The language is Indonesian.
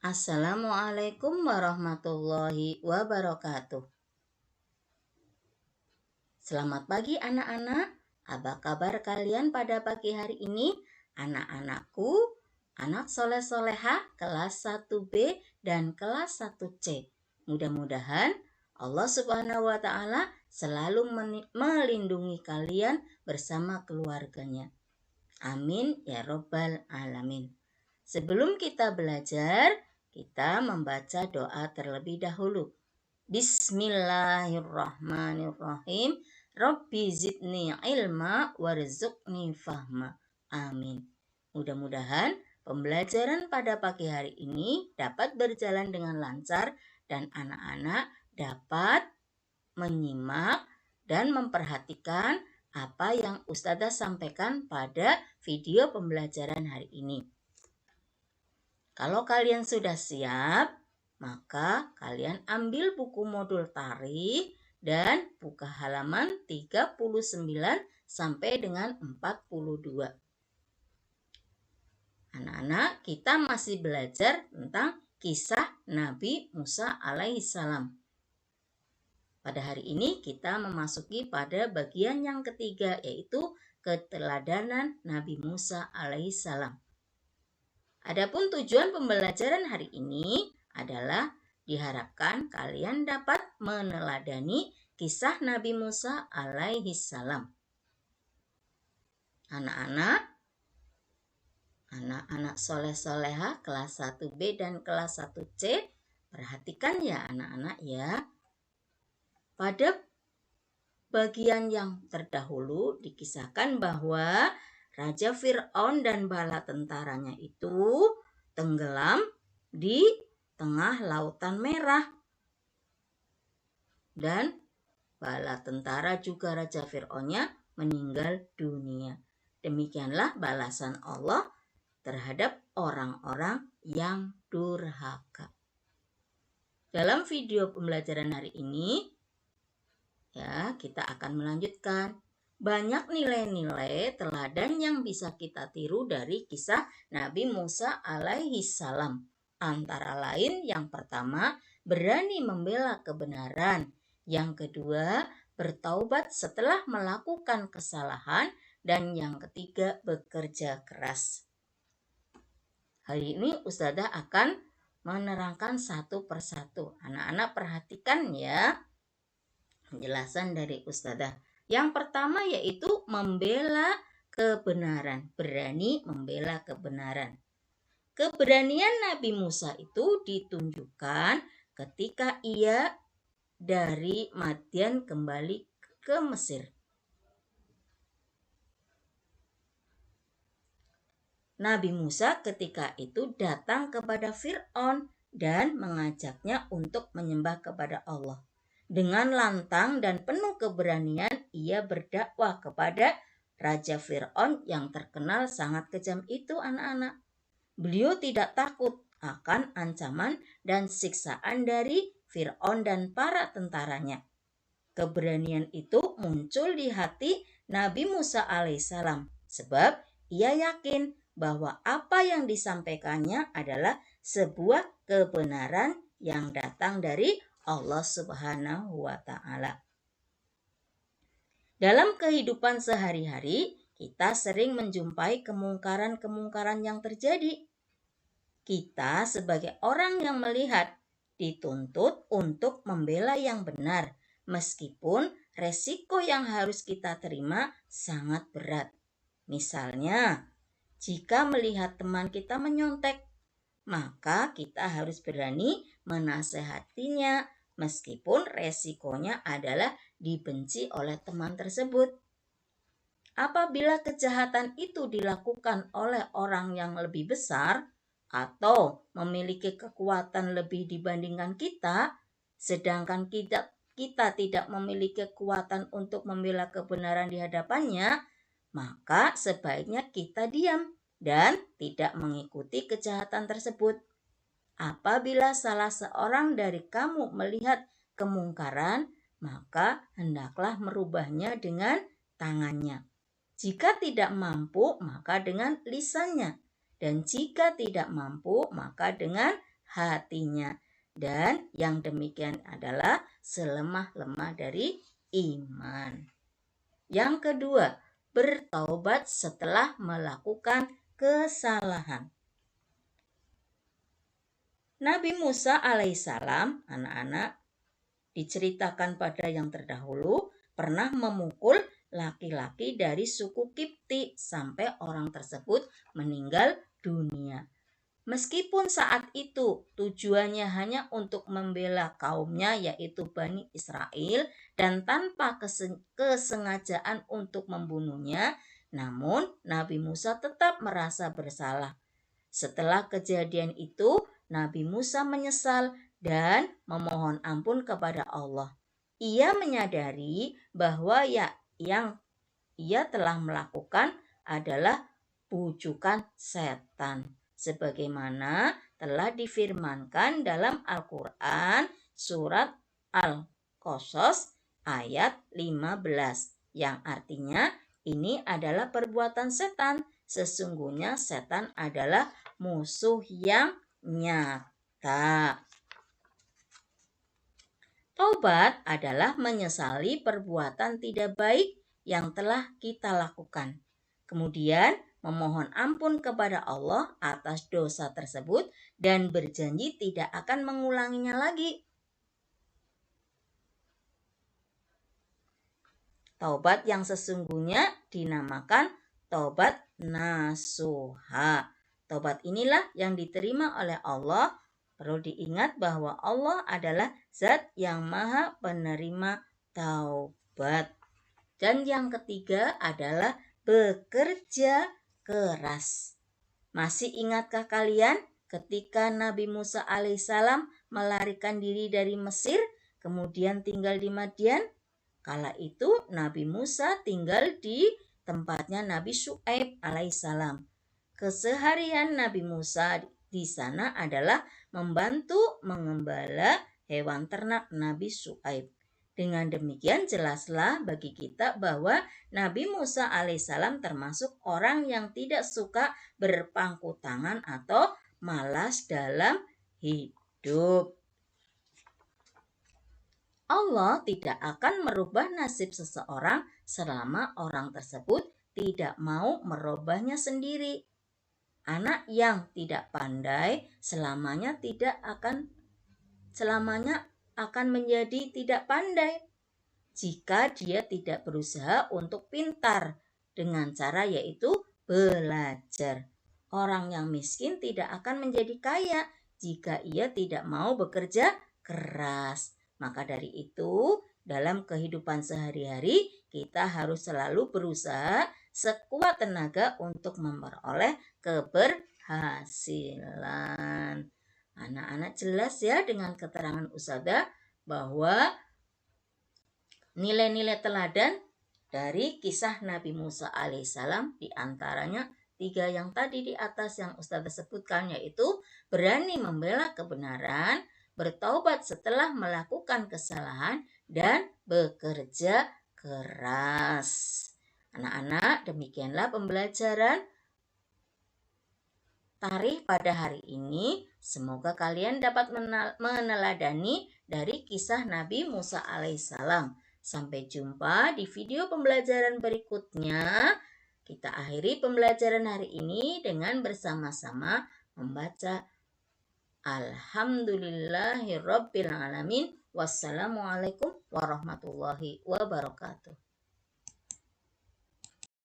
Assalamualaikum warahmatullahi wabarakatuh. Selamat pagi anak-anak. Apa kabar kalian pada pagi hari ini? Anak-anakku, anak soleh-soleha kelas 1B dan kelas 1C. Mudah-mudahan Allah Subhanahu wa Ta'ala selalu melindungi kalian bersama keluarganya. Amin ya Robbal Alamin. Sebelum kita belajar, kita membaca doa terlebih dahulu. Bismillahirrahmanirrahim. Rabbi zidni ilma warzuqni fahma. Amin. Mudah-mudahan pembelajaran pada pagi hari ini dapat berjalan dengan lancar dan anak-anak dapat menyimak dan memperhatikan apa yang Ustazah sampaikan pada video pembelajaran hari ini. Kalau kalian sudah siap, maka kalian ambil buku modul tarikh dan buka halaman 39 sampai dengan 42. Anak-anak, kita masih belajar tentang kisah Nabi Musa alaihissalam. Pada hari ini kita memasuki pada bagian yang ketiga, yaitu keteladanan Nabi Musa alaihissalam. Adapun tujuan pembelajaran hari ini adalah diharapkan kalian dapat meneladani kisah Nabi Musa alaihissalam. Anak-anak soleh-soleha kelas 1B dan kelas 1C, perhatikan ya anak-anak ya. Pada bagian yang terdahulu dikisahkan bahwa Raja Fir'aun dan bala tentaranya itu tenggelam di tengah Lautan Merah. Dan bala tentara juga Raja Fir'aunnya meninggal dunia. Demikianlah balasan Allah terhadap orang-orang yang durhaka. Dalam video pembelajaran hari ini, kita akan melanjutkan. Banyak nilai-nilai teladan yang bisa kita tiru dari kisah Nabi Musa alaihissalam. Antara lain, yang pertama, berani membela kebenaran. Yang kedua, bertaubat setelah melakukan kesalahan. Dan yang ketiga, bekerja keras. Hari ini Ustazah akan menerangkan satu persatu. Anak-anak perhatikan ya penjelasan dari Ustazah. Yang pertama yaitu membela kebenaran. Berani membela kebenaran. Keberanian Nabi Musa itu ditunjukkan ketika ia dari Madian kembali ke Mesir. Nabi Musa ketika itu datang kepada Fir'aun dan mengajaknya untuk menyembah kepada Allah. Dengan lantang dan penuh keberanian, ia berdakwah kepada Raja Fir'aun yang terkenal sangat kejam itu anak-anak. Beliau tidak takut akan ancaman dan siksaan dari Fir'aun dan para tentaranya. Keberanian itu muncul di hati Nabi Musa alaihissalam sebab ia yakin bahwa apa yang disampaikannya adalah sebuah kebenaran yang datang dari Allah Subhanahu wa Ta'ala. Dalam kehidupan sehari-hari, kita sering menjumpai kemungkaran-kemungkaran yang terjadi. Kita sebagai orang yang melihat dituntut untuk membela yang benar, meskipun resiko yang harus kita terima sangat berat. Misalnya, jika melihat teman kita menyontek, maka kita harus berani menasehatinya meskipun resikonya adalah dibenci oleh teman tersebut. Apabila kejahatan itu dilakukan oleh orang yang lebih besar atau memiliki kekuatan lebih dibandingkan kita, sedangkan kita tidak memiliki kekuatan untuk membela kebenaran di hadapannya, maka sebaiknya kita diam dan tidak mengikuti kejahatan tersebut. Apabila salah seorang dari kamu melihat kemungkaran, maka hendaklah merubahnya dengan tangannya. Jika tidak mampu, maka dengan lisannya. Dan jika tidak mampu, maka dengan hatinya. Dan yang demikian adalah selemah-lemah dari iman. Yang kedua, bertaubat setelah melakukan kesalahan. Nabi Musa alaihissalam, anak-anak, diceritakan pada yang terdahulu, pernah memukul laki-laki dari suku Kipti sampai orang tersebut meninggal dunia. Meskipun saat itu tujuannya hanya untuk membela kaumnya yaitu Bani Israel dan tanpa kesengajaan untuk membunuhnya, namun Nabi Musa tetap merasa bersalah. Setelah kejadian itu, Nabi Musa menyesal dan memohon ampun kepada Allah. Ia menyadari bahwa yang ia telah melakukan adalah bujukan setan, sebagaimana telah difirmankan dalam Al-Quran surat Al-Qasas ayat 15, yang artinya ini adalah perbuatan setan. Sesungguhnya setan adalah musuh yang nyata. Taubat adalah menyesali perbuatan tidak baik yang telah kita lakukan. Kemudian memohon ampun kepada Allah atas dosa tersebut dan berjanji tidak akan mengulanginya lagi. Taubat yang sesungguhnya dinamakan taubat nasuha. Taubat inilah yang diterima oleh Allah. Perlu diingat bahwa Allah adalah Zat yang Maha Penerima taubat. Dan yang ketiga adalah bekerja keras. Masih ingatkah kalian ketika Nabi Musa alaihissalam melarikan diri dari Mesir, kemudian tinggal di Madian? Kala itu Nabi Musa tinggal di tempatnya Nabi Syuaib alaihissalam. Keseharian Nabi Musa di sana adalah membantu mengembala hewan ternak Nabi Syuaib. Dengan demikian jelaslah bagi kita bahwa Nabi Musa alaihissalam termasuk orang yang tidak suka berpangku tangan atau malas dalam hidup. Allah tidak akan merubah nasib seseorang selama orang tersebut tidak mau merubahnya sendiri. Anak yang tidak pandai selamanya akan menjadi tidak pandai jika dia tidak berusaha untuk pintar dengan cara yaitu belajar. Orang yang miskin tidak akan menjadi kaya jika ia tidak mau bekerja keras. Maka dari itu, dalam kehidupan sehari-hari, kita harus selalu berusaha sekuat tenaga untuk memperoleh keberhasilan. Anak-anak jelas ya dengan keterangan Ustazah bahwa nilai-nilai teladan dari kisah Nabi Musa alaihissalam diantaranya 3 yang tadi di atas yang Ustazah sebutkan, yaitu berani membela kebenaran, bertaubat setelah melakukan kesalahan, dan bekerja keras. Anak-anak, demikianlah pembelajaran tarikh pada hari ini. Semoga kalian dapat meneladani dari kisah Nabi Musa alaihissalam. Sampai jumpa di video pembelajaran berikutnya. Kita akhiri pembelajaran hari ini dengan bersama-sama membaca Alhamdulillahirrabbilalamin. Wassalamualaikum warahmatullahi wabarakatuh.